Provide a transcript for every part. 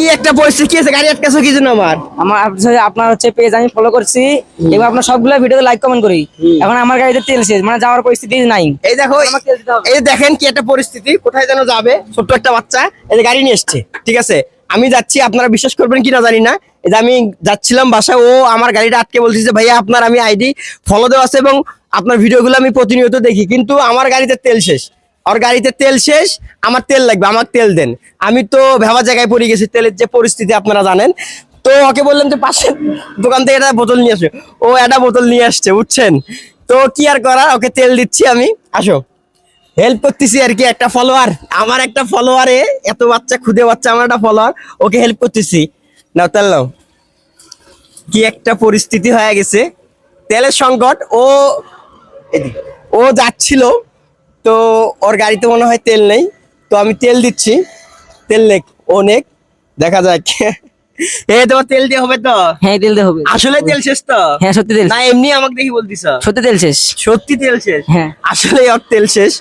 কি একটা পরিস্থিতি কি আছে, গাড়ি আটকাছো কি জন্য? আপনার হচ্ছে পেজ আমি ফলো করছি এবং আপনার সবগুলো ভিডিওতে লাইক কমেন্ট করি। এখন আমার গাড়িতে তেল শেষ, মানে যাওয়ার পরিস্থিতি নাই। এই দেখো, এই দেখেন কি একটা পরিস্থিতি, কোথায় যেন যাবে ছোট্ট একটা বাচ্চা, এই যে গাড়ি নিয়ে এসছে, ঠিক আছে। আমি যাচ্ছি, আপনারা বিশ্বাস করবেন কিনা জানি না, এই যে আমি যাচ্ছিলাম বাসায়, ও আমার গাড়িটা আটকে বলতেছে ভাইয়া আপনার আমি আইডি ফলো দেওয়া আছে এবং আপনার ভিডিওগুলো আমি প্রতিনিয়ত দেখি, কিন্তু আমার গাড়িতে তেল শেষ। ওর গাড়িতে তেল শেষ, আমার তেল লাগবে, আমার তেল দেন। আমি তো ভেবা জায়গায় পড়ে গেছি, তেলের যে পরিস্থিতি আপনারা জানেন। তো ওকে বললাম যে পাশের দোকান থেকে একটা বোতল নিয়ে আসবে, ও একটা বোতল নিয়ে আসছে, বুঝছেন। তো কি আর করার, ওকে তেল দিচ্ছি আমি, আসো হেল্প করতেছি আর কি। একটা ফলোয়ার, আমার একটা ফলোয়ারে এত বাচ্চা, খুদে বাচ্চা, আমার একটা ফলোয়ার, ওকে হেল্প করতেছি। নাও তেল নাও। কি একটা পরিস্থিতি হয়ে গেছে, তেলের সংকট। ও যাচ্ছিল, তো ওর গাড়িতে মনে হয় তেল নেই, তো আমি তেল দিচ্ছি। তেল নেক, ও নেক, দেখা যাক। তোমার তেল দিয়ে হবে তো? হ্যাঁ তেল দিয়ে হবে। আসলে তেল শেষ তো? হ্যাঁ সত্যি তেল না এমনি আমাকে দেখি বলতিস? সত্যি তেল শেষ। সত্যি তেল শেষ? হ্যাঁ আসলে ওর তেল শেষ।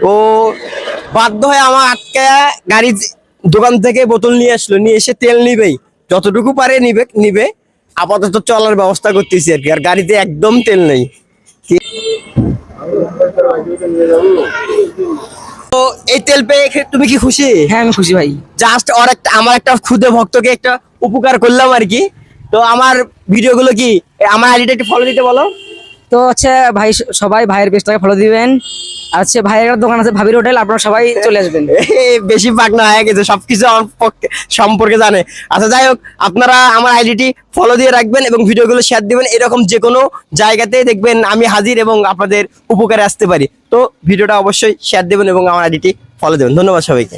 ও বাধ্য হয়ে আমার আটকায়া গাড়ি দোকান থেকে বোতল নিয়ে আসলো, নিয়ে এসে তেল নিবেই, যতটুকু পারে নিবে নিবে। আপাতত চলার ব্যবস্থা করতেছি আর কি, আর গাড়িতে একদম তেল নেই। তো এই তেল পেয়ে তুমি কি খুশি? হ্যাঁ আমি খুশি ভাই। জাস্ট আমার একটা ক্ষুদে ভক্তকে একটা উপকার করলাম আর কি। তো আমার ভিডিওগুলো কি, আমার আইডিটা একটু ফলো দিতে বলো। তো হচ্ছে ভাই, সবাই ভাইয়ের পেজটাকে ফলো দিবেন। আর হচ্ছে ভাইয়ের একটা দোকান আছে ভাবির হোটেল, আপনারা সবাই চলে আসবেন। বেশি পাকনা হয়ে গেছে, সবকিছু আমার সম্পর্কে জানে। আচ্ছা যাই হোক, আপনারা আমার আইডিটি ফলো দিয়ে রাখবেন এবং ভিডিওগুলো শেয়ার দিবেন। এরকম যে কোনো জায়গাতে দেখবেন আমি হাজির এবং আপনাদের উপকারে আসতে পারি। তো ভিডিওটা অবশ্যই শেয়ার দেবেন এবং আমার আইডিটি ফলো দেবেন। ধন্যবাদ সবাইকে।